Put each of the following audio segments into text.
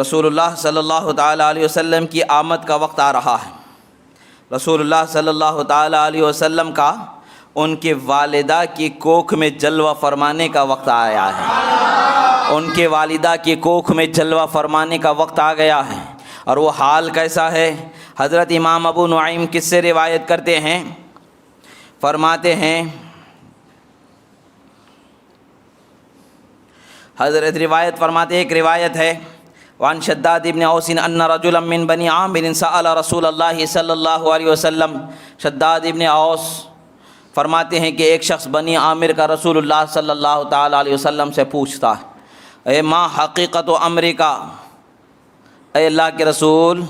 رسول اللہ صلی اللہ تعالیٰ علیہ وسلم کی آمد کا وقت آ رہا ہے۔ رسول اللہ صلی اللہ تعالیٰ علیہ وسلم کا ان کے والدہ کی کوکھ میں جلوہ فرمانے کا وقت آیا ہے۔ ان کے والدہ کی کوکھ میں جلوہ فرمانے کا وقت آ گیا ہے۔ اور وہ حال کیسا ہے؟ حضرت امام ابو نعیم کس سے روایت کرتے ہیں؟ فرماتے ہیں، حضرت روایت فرماتے ہیں، ایک روایت ہے، وعن شداد ابن اوس ان رجلا من بنی عامر سأل رسول اللہ صلی اللہ علیہ وسلم۔ شداد ابن اوس فرماتے ہیں کہ ایک شخص بنی عامر کا رسول اللہ صلی اللہ تعالیٰ علیہ وسلم سے پوچھتا ہے، اے ما حقیقت و امریکہ، اے اللہ کے رسول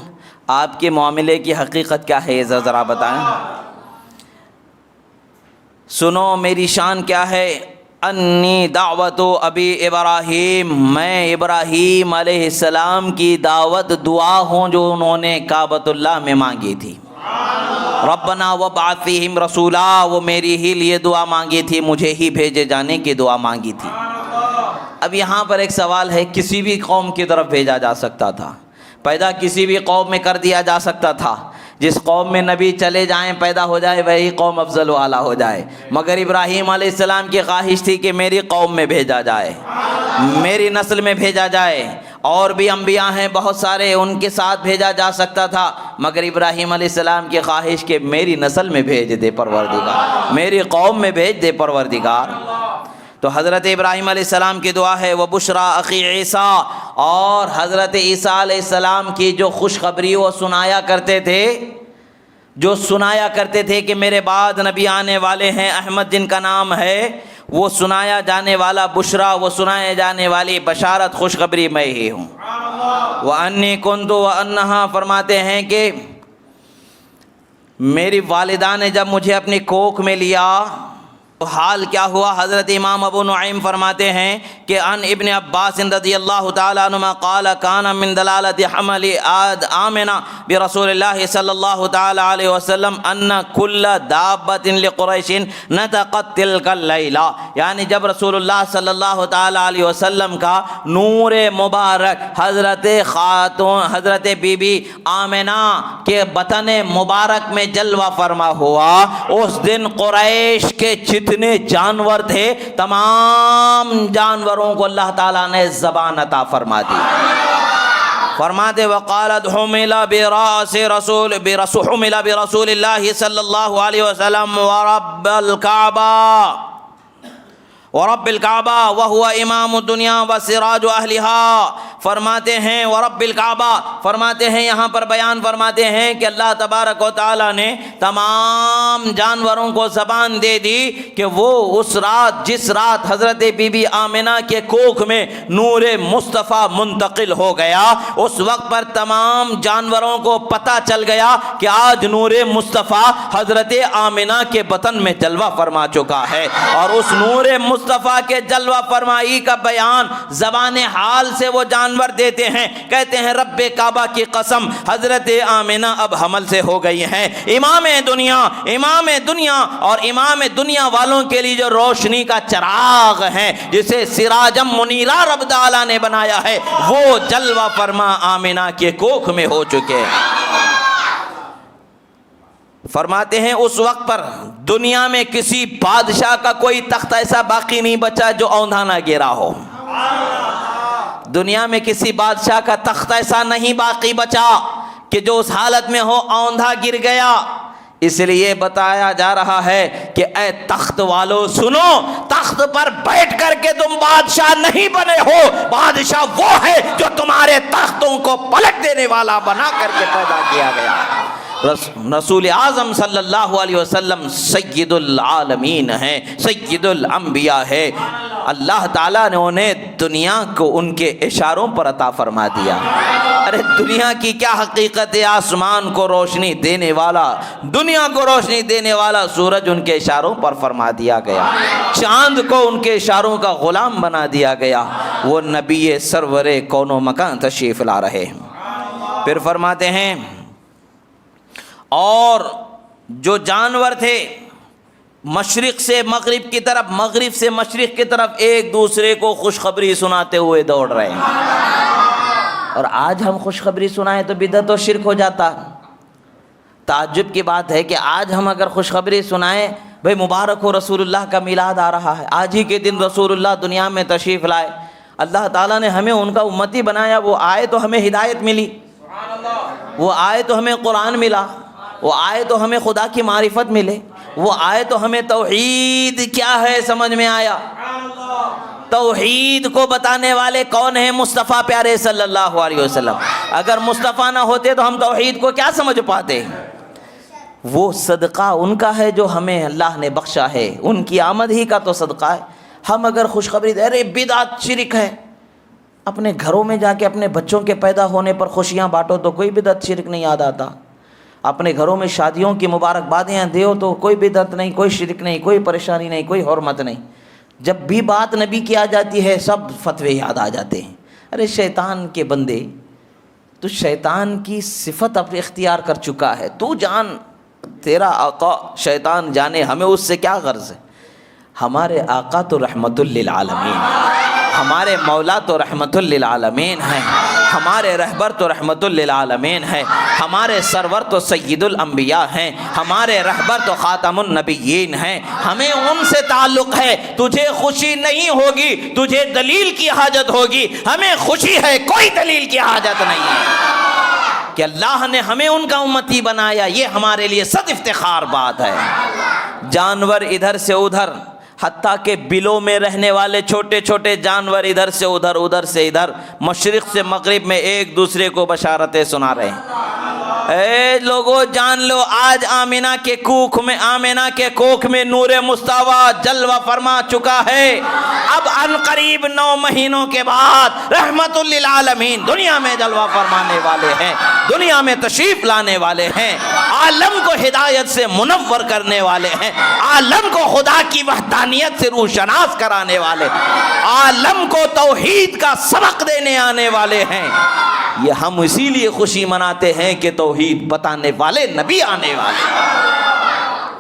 آپ کے معاملے کی حقیقت کیا ہے، یہ ذرا بتائیں، سنو میری شان کیا ہے۔ انی دعوت ابی ابراہیم، میں ابراہیم علیہ السلام کی دعوت دعا ہوں جو انہوں نے کعبۃ اللہ میں مانگی تھی۔ ربنا وابعث فیہم رسولا، وہ میری ہی لیے دعا مانگی تھی، مجھے ہی بھیجے جانے کی دعا مانگی تھی۔ اب یہاں پر ایک سوال ہے، کسی بھی قوم کی طرف بھیجا جا سکتا تھا، پیدا کسی بھی قوم میں کر دیا جا سکتا تھا، جس قوم میں نبی چلے جائیں پیدا ہو جائے وہی قوم افضل و اعلیٰ ہو جائے، مگر ابراہیم علیہ السلام کی خواہش تھی کہ میری قوم میں بھیجا جائے، میری نسل میں بھیجا جائے۔ اور بھی انبیاء ہیں بہت سارے، ان کے ساتھ بھیجا جا سکتا تھا، مگر ابراہیم علیہ السلام کی خواہش کہ میری نسل میں بھیج دے پروردگار، میری قوم میں بھیج دے پروردگار۔ تو حضرت ابراہیم علیہ السلام کی دعا ہے وبشرا اخی عیسیٰ، اور حضرت عیسیٰ علیہ السلام کی جو خوشخبری وہ سنایا کرتے تھے کہ میرے بعد نبی آنے والے ہیں، احمد جن کا نام ہے، وہ سنایا جانے والا بشرا، وہ سنائے جانے والی بشارت خوشخبری میں ہی ہوں۔ وَأَنِّي كُنْتُ وَأَنَّهَا، فرماتے ہیں کہ میری والدہ نے جب مجھے اپنی کوکھ میں لیا تو حال کیا ہوا؟ حضرت امام ابو نعیم فرماتے ہیں کہ ان ابن عباس رضی اللہ تعالیٰ عنہما قال کان من دلالت حمل آمنہ برسول اللہ صلی اللہ تعالیٰ علیہ وسلم ان کل دابت لقریش نطقت تلک اللیلہ، یعنی جب رسول اللہ صلی اللہ تعالیٰ علیہ وسلم کا نور مبارک حضرت بی بی آمنہ کے بطن مبارک میں جلوہ فرما ہوا، اس دن قریش کے جتنے جانور تھے تمام جانوروں کو اللہ تعالیٰ نے زبان عطا فرما دی۔ فرماتے وقالت حمل برسول اللہ صلی اللہ علیہ وسلم ورب الکعبہ وہو امام الدنیا وسراج اہلہا، فرماتے ہیں ورب الکعبہ، فرماتے ہیں یہاں پر بیان فرماتے ہیں کہ اللہ تبارک و تعالیٰ نے تمام جانوروں کو زبان دے دی کہ وہ اس رات، جس رات حضرت بی بی آمنہ کے کوکھ میں نور مصطفیٰ منتقل ہو گیا، اس وقت پر تمام جانوروں کو پتہ چل گیا کہ آج نور مصطفیٰ حضرت آمنہ کے بطن میں جلوہ فرما چکا ہے۔ اور اس نور مصطفیٰ کے جلوہ فرمائی کا بیان زبان حال سے وہ جانور دیتے ہیں، کہتے ہیں رب کعبہ کی قسم حضرت آمنہ اب حمل سے ہو گئی ہیں، امام دنیا اور امام دنیا والوں کے لیے جو روشنی کا چراغ ہے جسے سراجم منیرہ رب تعالیٰ نے بنایا ہے، وہ جلوہ فرما آمنہ کے کوکھ میں ہو چکے ہیں۔ فرماتے ہیں اس وقت پر دنیا میں کسی بادشاہ کا کوئی تخت ایسا باقی نہیں بچا جو اوندھا نہ گرا ہو، دنیا میں کسی بادشاہ کا تخت ایسا نہیں باقی بچا کہ جو اس حالت میں ہو اوندھا گر گیا۔ اس لیے بتایا جا رہا ہے کہ اے تخت والو سنو، تخت پر بیٹھ کر کے تم بادشاہ نہیں بنے ہو، بادشاہ وہ ہے جو تمہارے تختوں کو پلٹ دینے والا بنا کر کے پیدا کیا گیا۔ رسول اعظم صلی اللہ علیہ وسلم سید العالمین ہیں، سید الانبیاء ہے، اللہ تعالیٰ نے انہیں دنیا کو ان کے اشاروں پر عطا فرما دیا۔ ارے دنیا کی کیا حقیقت ہے؟ آسمان کو روشنی دینے والا، دنیا کو روشنی دینے والا سورج ان کے اشاروں پر فرما دیا گیا، چاند کو ان کے اشاروں کا غلام بنا دیا گیا، وہ نبی سرور کون و مکان تشریف لا رہے ہیں۔ پھر فرماتے ہیں اور جو جانور تھے مشرق سے مغرب کی طرف، مغرب سے مشرق کی طرف ایک دوسرے کو خوشخبری سناتے ہوئے دوڑ رہے ہیں۔ اور آج ہم خوشخبری سنائیں تو بدعت و شرک ہو جاتا۔ تعجب کی بات ہے کہ آج ہم اگر خوشخبری سنائیں، بھئی مبارک ہو رسول اللہ کا میلاد آ رہا ہے، آج ہی کے دن رسول اللہ دنیا میں تشریف لائے، اللہ تعالیٰ نے ہمیں ان کا امتی بنایا، وہ آئے تو ہمیں ہدایت ملی، وہ آئے تو ہمیں قرآن ملا، وہ آئے تو ہمیں خدا کی معرفت ملے، وہ آئے تو ہمیں توحید کیا ہے سمجھ میں آیا۔ توحید کو بتانے والے کون ہیں؟ مصطفیٰ پیارے صلی اللہ علیہ وسلم۔ اگر مصطفیٰ نہ ہوتے تو ہم توحید کو کیا سمجھ پاتے؟ وہ صدقہ ان کا ہے جو ہمیں اللہ نے بخشا ہے، ان کی آمد ہی کا تو صدقہ ہے۔ ہم اگر خوشخبری دے رہے بدعت شرک ہے، اپنے گھروں میں جا کے اپنے بچوں کے پیدا ہونے پر خوشیاں بانٹو تو کوئی بدعت شرک نہیں یاد آتا، اپنے گھروں میں شادیوں کی مبارکبادیاں دیو تو کوئی بدعت نہیں، کوئی شرک نہیں، کوئی پریشانی نہیں، کوئی حرمت نہیں۔ جب بھی بات نبی کی آ جاتی ہے سب فتوے یاد آ جاتے ہیں۔ ارے شیطان کے بندے، تو شیطان کی صفت اب اختیار کر چکا ہے، تو جان، تیرا آقا شیطان جانے ہمیں اس سے کیا غرض ہے۔ ہمارے آقا تو رحمت للعالمین، ہمارے مولا تو رحمت للعالمین ہیں، ہمارے رہبر تو رحمت للعالمین ہیں، ہمارے سرور تو سید الانبیاء ہیں، ہمارے رہبر تو خاتم النبیین ہیں، ہمیں ان سے تعلق ہے۔ تجھے خوشی نہیں ہوگی، تجھے دلیل کی حاجت ہوگی، ہمیں خوشی ہے، کوئی دلیل کی حاجت نہیں ہے کہ اللہ نے ہمیں ان کا امتی بنایا، یہ ہمارے لیے صد افتخار بات ہے۔ جانور ادھر سے ادھر، حتیٰ کہ بلوں میں رہنے والے چھوٹے چھوٹے جانور ادھر سے ادھر، ادھر سے ادھر، مشرق سے مغرب میں ایک دوسرے کو بشارتیں سنا رہے ہیں۔ اے لوگوں جان لو، آج آمینہ کے کوکھ میں نور مصطفیٰ جلوہ فرما چکا ہے۔ اب ان قریب 9 مہینوں کے بعد رحمت للعالمین دنیا میں جلوہ فرمانے والے ہیں، دنیا میں تشریف لانے والے ہیں، عالم کو ہدایت سے منور کرنے والے ہیں، عالم کو خدا کی وحدانیت سے روشناس کرانے والے، عالم کو توحید کا سبق دینے آنے والے ہیں۔ یہ ہم اسی لیے خوشی مناتے ہیں کہ توحید بتانے والے نبی آنے والے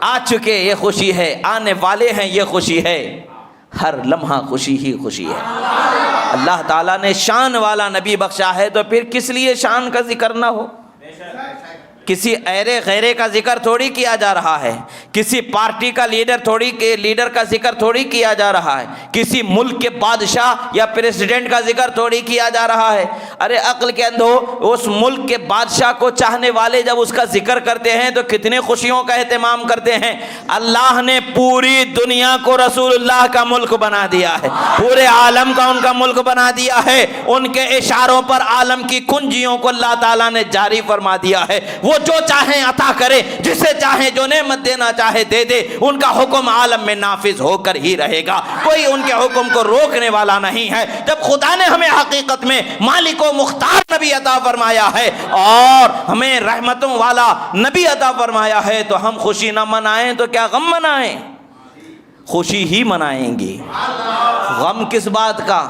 آ چکے، یہ خوشی ہے، آنے والے ہیں، یہ خوشی ہے، ہر لمحہ خوشی ہی خوشی ہے۔ اللہ تعالیٰ نے شان والا نبی بخشا ہے تو پھر کس لیے شان کا ذکر نہ ہو؟ کسی ایرے غیرے کا ذکر تھوڑی کیا جا رہا ہے، کسی پارٹی کا لیڈر کا ذکر تھوڑی کیا جا رہا ہے، کسی ملک کے بادشاہ یا پریزیڈنٹ کا ذکر تھوڑی کیا جا رہا ہے۔ ارے عقل کے اندھو، اس ملک کے بادشاہ کو چاہنے والے جب اس کا ذکر کرتے ہیں تو کتنے خوشیوں کا اہتمام کرتے ہیں۔ اللہ نے پوری دنیا کو رسول اللہ کا ملک بنا دیا ہے، پورے عالم کا ان کا ملک بنا دیا ہے، ان کے اشاروں پر عالم کی کنجیوں کو اللہ تعالیٰ نے جاری فرما دیا ہے۔ وہ جو چاہیں عطا کرے، جسے چاہیں جو نعمت دینا چاہے دے دے، ان کا حکم عالم میں نافذ ہو کر ہی رہے گا، کوئی ان کے حکم کو روکنے والا نہیں ہے۔ جب خدا نے ہمیں حقیقت میں مالک و مختار نبی عطا فرمایا ہے اور ہمیں رحمتوں والا نبی عطا فرمایا ہے تو ہم خوشی نہ منائیں تو کیا غم منائیں؟ خوشی ہی منائیں گے۔ غم کس بات کا؟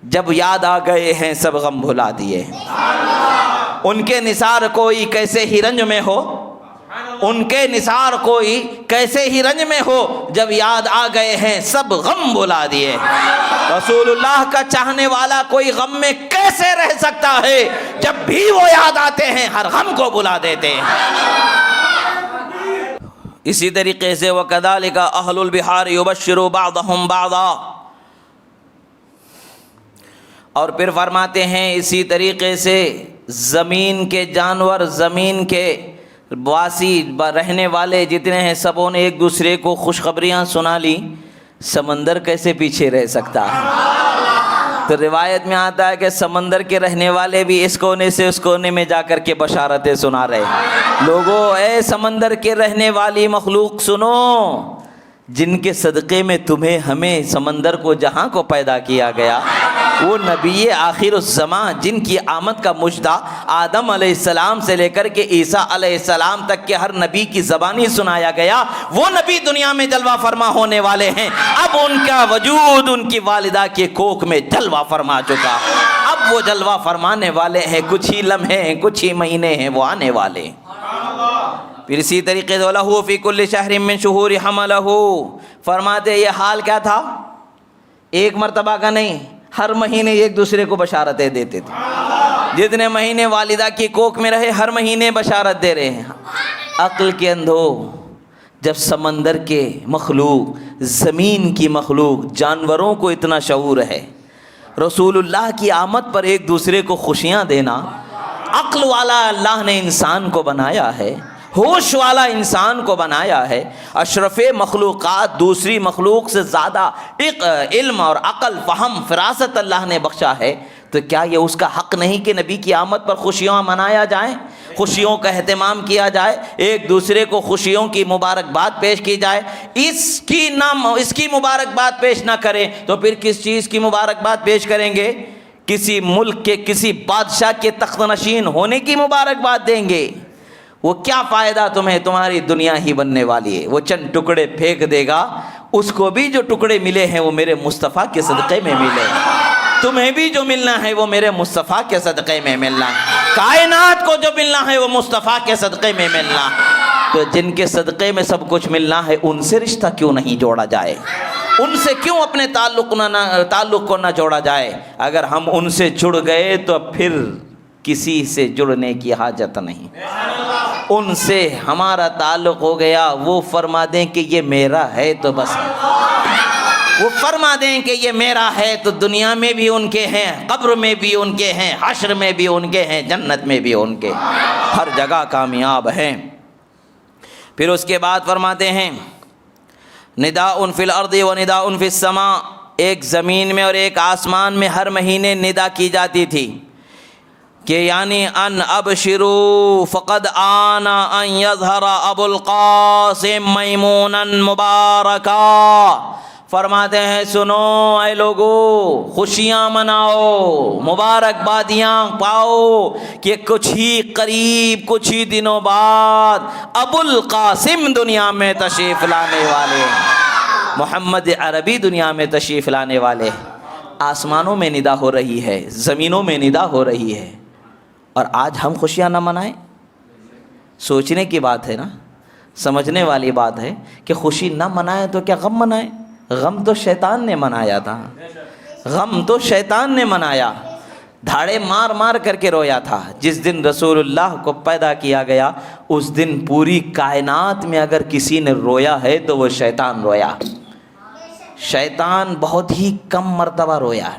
جب یاد آ گئے ہیں سب غم بھلا دیے۔ ان کے نثار کوئی کیسے ہی رنج میں ہو، ان کے نثار کوئی کیسے ہی رنج میں ہو، جب یاد آ گئے ہیں سب غم بھلا دیے۔ رسول اللہ کا چاہنے والا کوئی غم میں کیسے رہ سکتا ہے؟ جب بھی وہ یاد آتے ہیں ہر غم کو بھلا دیتے ہیں۔ اسی طریقے سے وَكَذَلِكَ أَهْلُ الْبِحَارِ يُبَشِّرُ بَعْضَهُمْ بَعْضًا، اور پھر فرماتے ہیں اسی طریقے سے زمین کے جانور، زمین کے باسی رہنے والے جتنے ہیں سبوں نے ایک دوسرے کو خوشخبریاں سنا لی، سمندر کیسے پیچھے رہ سکتا ہے؟ تو روایت میں آتا ہے کہ سمندر کے رہنے والے بھی اس کونے سے اس کونے میں جا کر کے بشارتیں سنا رہے ہیں۔ لوگوں، اے سمندر کے رہنے والی مخلوق سنو، جن کے صدقے میں تمہیں ہمیں سمندر کو جہاں کو پیدا کیا گیا، وہ نبی آخر الزمان جن کی آمد کا مجدہ آدم علیہ السلام سے لے کر کے عیسیٰ علیہ السلام تک کے ہر نبی کی زبانی سنایا گیا، وہ نبی دنیا میں جلوہ فرما ہونے والے ہیں۔ اب ان کا وجود ان کی والدہ کے کوکھ میں جلوہ فرما چکا، اب وہ جلوہ فرمانے والے ہیں، کچھ ہی لمحے ہیں، کچھ ہی مہینے ہیں، وہ آنے والے ہیں۔ پھر اسی طریقے سے وَلَهُ فِي كُلِّ شَهْرٍ مِّن شُهُورِ حَمَلَهُ، فرماتے یہ حال کیا تھا؟ ایک مرتبہ کا نہیں، ہر مہینے ایک دوسرے کو بشارتیں دیتے تھے. جتنے مہینے والدہ کی کوکھ میں رہے ہر مہینے بشارت دے رہے ہیں. عقل کے اندھو، جب سمندر کے مخلوق، زمین کی مخلوق، جانوروں کو اتنا شعور ہے، رسول اللہ کی آمد پر ایک دوسرے کو خوشیاں دینا. عقل والا اللہ نے انسان کو بنایا ہے، ہوش والا انسان کو بنایا ہے. اشرف مخلوقات، دوسری مخلوق سے زیادہ علم اور عقل، فہم، فراست اللہ نے بخشا ہے. تو کیا یہ اس کا حق نہیں کہ نبی کی آمد پر خوشیاں منایا جائیں، خوشیوں کا اہتمام کیا جائے، ایک دوسرے کو خوشیوں کی مبارکباد پیش کی جائے؟ اس کی مبارکباد پیش نہ کریں تو پھر کس چیز کی مبارکباد پیش کریں گے؟ کسی ملک کے کسی بادشاہ کے تخت نشین ہونے کی مبارکباد دیں گے؟ وہ کیا فائدہ تمہیں؟ تمہاری دنیا ہی بننے والی ہے. وہ چند ٹکڑے پھینک دے گا، اس کو بھی جو ٹکڑے ملے ہیں وہ میرے مصطفیٰ کے صدقے میں ملے. تمہیں بھی جو ملنا ہے وہ میرے مصطفیٰ کے صدقے میں ملنا. کائنات کو جو ملنا ہے وہ مصطفیٰ کے صدقے میں ملنا. تو جن کے صدقے میں سب کچھ ملنا ہے ان سے رشتہ کیوں نہیں جوڑا جائے؟ ان سے کیوں اپنے تعلق کو نہ جوڑا جائے؟ اگر ہم ان سے جڑ گئے تو پھر کسی سے جڑنے کی حاجت نہیں. ان سے ہمارا تعلق ہو گیا، وہ فرما دیں کہ یہ میرا ہے تو بس. وہ فرما دیں کہ یہ میرا ہے تو دنیا میں بھی ان کے ہیں، قبر میں بھی ان کے ہیں، حشر میں بھی ان کے ہیں، جنت میں بھی ان کے، ہر جگہ کامیاب ہیں. پھر اس کے بعد فرماتے ہیں نداء فی الارض و نداء فی السماء. ایک زمین میں اور ایک آسمان میں ہر مہینے ندا کی جاتی تھی کہ یعنی ان ابشروا فقد آنا ان یظہر ابو القاسم میمونا مبارکا. فرماتے ہیں سنو اے لوگو، خوشیاں مناؤ، مبارکبادیاں پاؤ کہ کچھ ہی قریب، کچھ ہی دنوں بعد ابو القاسم دنیا میں تشریف لانے والے، محمد عربی دنیا میں تشریف لانے والے. آسمانوں میں ندا ہو رہی ہے، زمینوں میں ندا ہو رہی ہے، اور آج ہم خوشیاں نہ منائیں؟ سوچنے کی بات ہے نا، سمجھنے والی بات ہے کہ خوشی نہ منائیں تو کیا غم منائیں؟ غم تو شیطان نے منایا تھا، غم تو شیطان نے منایا، دھاڑے مار مار کر کے رویا تھا. جس دن رسول اللہ کو پیدا کیا گیا اس دن پوری کائنات میں اگر کسی نے رویا ہے تو وہ شیطان رویا. شیطان بہت ہی کم مرتبہ رویا.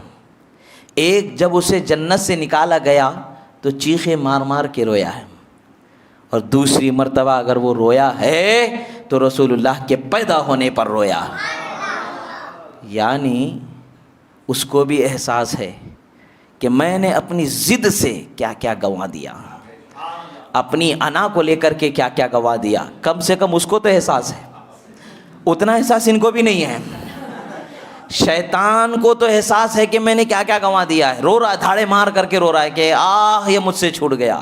ایک جب اسے جنت سے نکالا گیا تو چیخیں مار مار کے رویا ہے، اور دوسری مرتبہ اگر وہ رویا ہے تو رسول اللہ کے پیدا ہونے پر رویا. یعنی اس کو بھی احساس ہے کہ میں نے اپنی ضد سے کیا کیا گنوا دیا، اپنی انا کو لے کر کے کیا کیا گنوا دیا. کم سے کم اس کو تو احساس ہے، اتنا احساس ان کو بھی نہیں ہے. شیطان کو تو احساس ہے کہ میں نے کیا کیا گنوا دیا ہے، رو رہا ہے، دھاڑے مار کر کے رو رہا ہے کہ یہ مجھ سے چھوٹ گیا،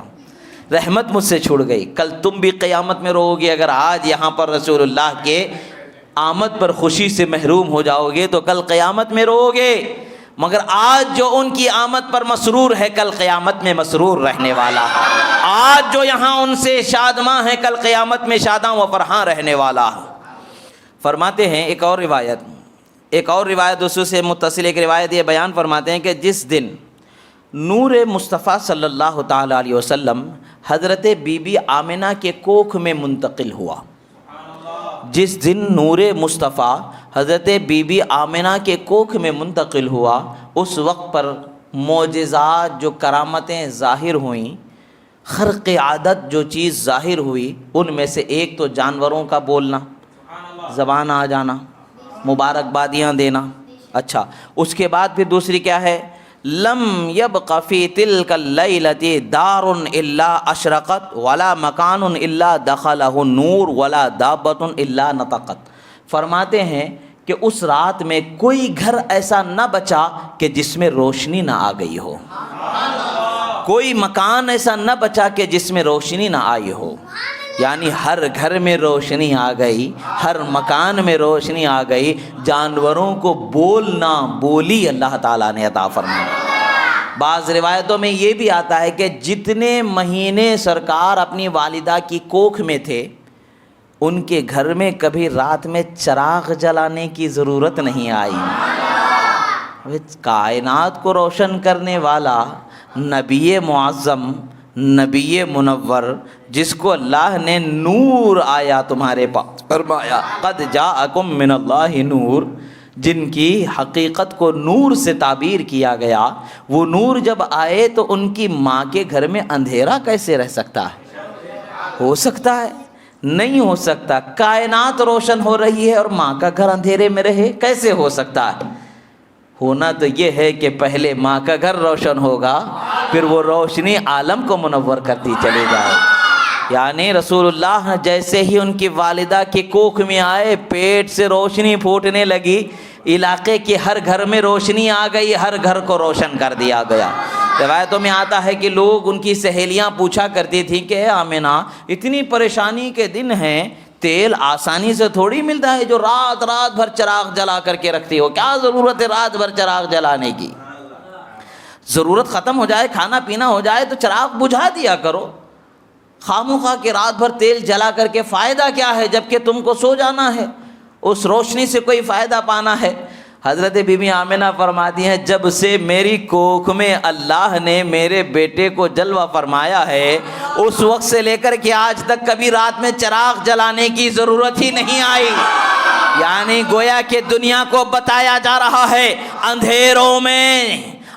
رحمت مجھ سے چھوٹ گئی. کل تم بھی قیامت میں رو گے. اگر آج یہاں پر رسول اللہ کے آمد پر خوشی سے محروم ہو جاؤ گے تو کل قیامت میں رو گے. مگر آج جو ان کی آمد پر مسرور ہے کل قیامت میں مسرور رہنے والا. آج جو یہاں ان سے شادماں ہے کل قیامت میں شاداں و فرحاں رہنے والا. فرماتے ہیں ایک اور روایت اس سے متصل ایک روایت یہ بیان فرماتے ہیں کہ جس دن نور مصطفیٰ صلی اللہ تعالیٰ علیہ وسلم حضرت بی بی آمنہ کے کوکھ میں منتقل ہوا، جس دن نور مصطفیٰ حضرت بی بی آمنہ کے کوکھ میں منتقل ہوا، اس وقت پر معجزات جو کرامتیں ظاہر ہوئیں، خرق عادت جو چیز ظاہر ہوئی، ان میں سے ایک تو جانوروں کا بولنا، زبان آ جانا، مبارکبادیاں دینا. اچھا، اس کے بعد پھر دوسری کیا ہے؟ لم یبق فی تلک اللیلۃ دار الا اشرقت ولا مکان الا دخلہ النور ولا دابۃ الا نطقت. فرماتے ہیں کہ اس رات میں کوئی گھر ایسا نہ بچا کہ جس میں روشنی نہ آ گئی ہو، کوئی مکان ایسا نہ بچا کہ جس میں روشنی نہ آئی ہو. یعنی ہر گھر میں روشنی آ گئی، ہر مکان میں روشنی آ گئی. جانوروں کو بولنا بولی اللہ تعالیٰ نے عطا فرمائی. بعض روایتوں میں یہ بھی آتا ہے کہ جتنے مہینے سرکار اپنی والدہ کی کوکھ میں تھے ان کے گھر میں کبھی رات میں چراغ جلانے کی ضرورت نہیں آئی. کائنات کو روشن کرنے والا نبی معظم، نبی منور، جس کو اللہ نے نور آیا تمہارے پاس فرمایا قد جاءکم من اللہ نور، جن کی حقیقت کو نور سے تعبیر کیا گیا، وہ نور جب آئے تو ان کی ماں کے گھر میں اندھیرا کیسے رہ سکتا ہے؟ ہو سکتا ہے؟ نہیں ہو سکتا۔ کائنات روشن ہو رہی ہے اور ماں کا گھر اندھیرے میں رہے، کیسے ہو سکتا ہے؟ ہونا تو یہ ہے کہ پہلے ماں کا گھر روشن ہوگا، پھر وہ روشنی عالم کو منور کرتی چلے جائے۔ یعنی رسول اللہ جیسے ہی ان کی والدہ کے کوکھ میں آئے، پیٹ سے روشنی پھوٹنے لگی، علاقے کے ہر گھر میں روشنی آ گئی، ہر گھر کو روشن کر دیا گیا۔ روایتوں میں آتا ہے کہ لوگ، ان کی سہیلیاں پوچھا کرتی تھیں کہ اے آمنہ، اتنی پریشانی کے دن ہیں، تیل آسانی سے تھوڑی ملتا ہے جو رات رات بھر چراغ جلا کر کے رکھتی ہو، کیا ضرورت ہے رات بھر چراغ جلانے کی؟ ضرورت ختم ہو جائے، کھانا پینا ہو جائے تو چراغ بجھا دیا کرو، خاموخواہ کہ رات بھر تیل جلا کر کے فائدہ کیا ہے جب کہ تم کو سو جانا ہے، اس روشنی سے کوئی فائدہ پانا ہے۔ حضرت بی بی آمنہ فرماتی ہیں جب سے میری کوکھ میں اللہ نے میرے بیٹے کو جلوہ فرمایا ہے، اس وقت سے لے کر کے آج تک کبھی رات میں چراغ جلانے کی ضرورت ہی نہیں آئی۔ یعنی گویا کہ دنیا کو بتایا جا رہا ہے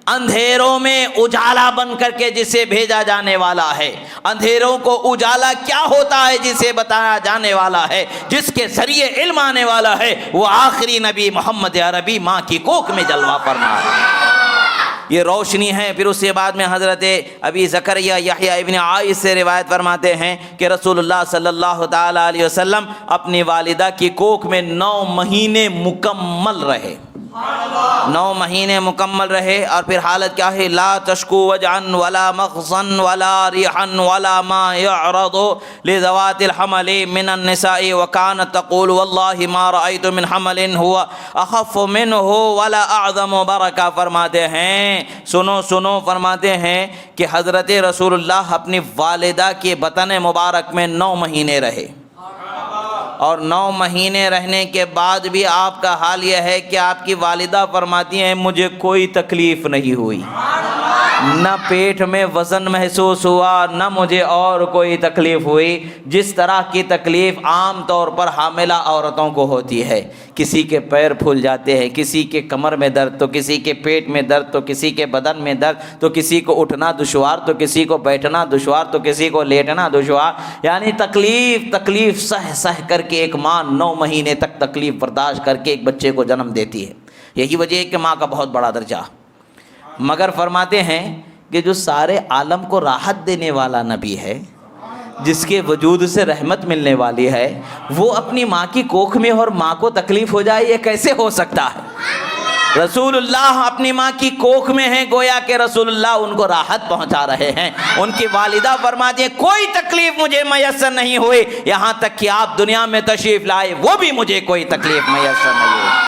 اندھیروں میں اجالا بن کر کے جسے بھیجا جانے والا ہے، اندھیروں کو اجالا کیا ہوتا ہے جسے بتایا جانے والا ہے، جس کے ذریعے علم آنے والا ہے، وہ آخری نبی محمد عربی ماں کی کوکھ میں جلوہ فرما ہے۔ یہ روشنی ہے۔ پھر اس کے بعد میں حضرت ابی زکریا یحییٰ ابن عائس سے روایت فرماتے ہیں کہ رسول اللہ صلی اللہ تعالیٰ علیہ وسلم اپنی والدہ کی کوکھ میں 9 مہینے مکمل رہے، 9 مہینے مکمل رہے، اور پھر حالت کیا ہے؟ لا تشکو وجعا ولا مخصا ولا ریحا ولا ما يعرض لذوات الحمل من النساء وكانت تقول والله ما رأيت من حمل هو اخف منه ولا اعظم برکہ۔ فرماتے ہیں سنو فرماتے ہیں کہ حضرت رسول اللہ اپنی والدہ کے بطن مبارک میں 9 مہینے رہے، اور 9 مہینے رہنے کے بعد بھی آپ کا حال یہ ہے کہ آپ کی والدہ فرماتی ہیں مجھے کوئی تکلیف نہیں ہوئی، نہ پیٹ میں وزن محسوس ہوا، نہ مجھے اور کوئی تکلیف ہوئی، جس طرح کی تکلیف عام طور پر حاملہ عورتوں کو ہوتی ہے۔ کسی کے پیر پھول جاتے ہیں، کسی کے کمر میں درد، تو کسی کے پیٹ میں درد، تو کسی کے بدن میں درد، تو کسی کو اٹھنا دشوار، تو کسی کو بیٹھنا دشوار، تو کسی کو لیٹنا دشوار۔ یعنی تکلیف سہ کر کے ایک ماں 9 مہینے تک تکلیف برداشت کر کے ایک بچے کو جنم دیتی ہے۔ یہی وجہ ہے کہ ماں کا بہت بڑا درجہ۔ مگر فرماتے ہیں کہ جو سارے عالم کو راحت دینے والا نبی ہے، جس کے وجود سے رحمت ملنے والی ہے، وہ اپنی ماں کی کوکھ میں اور ماں کو تکلیف ہو جائے، یہ کیسے ہو سکتا ہے؟ رسول اللہ اپنی ماں کی کوکھ میں ہیں، گویا کہ رسول اللہ ان کو راحت پہنچا رہے ہیں۔ ان کی والدہ فرماتی ہیں کوئی تکلیف مجھے میسر نہیں ہوئی، یہاں تک کہ آپ دنیا میں تشریف لائے وہ بھی مجھے کوئی تکلیف میسر نہیں ہوئی۔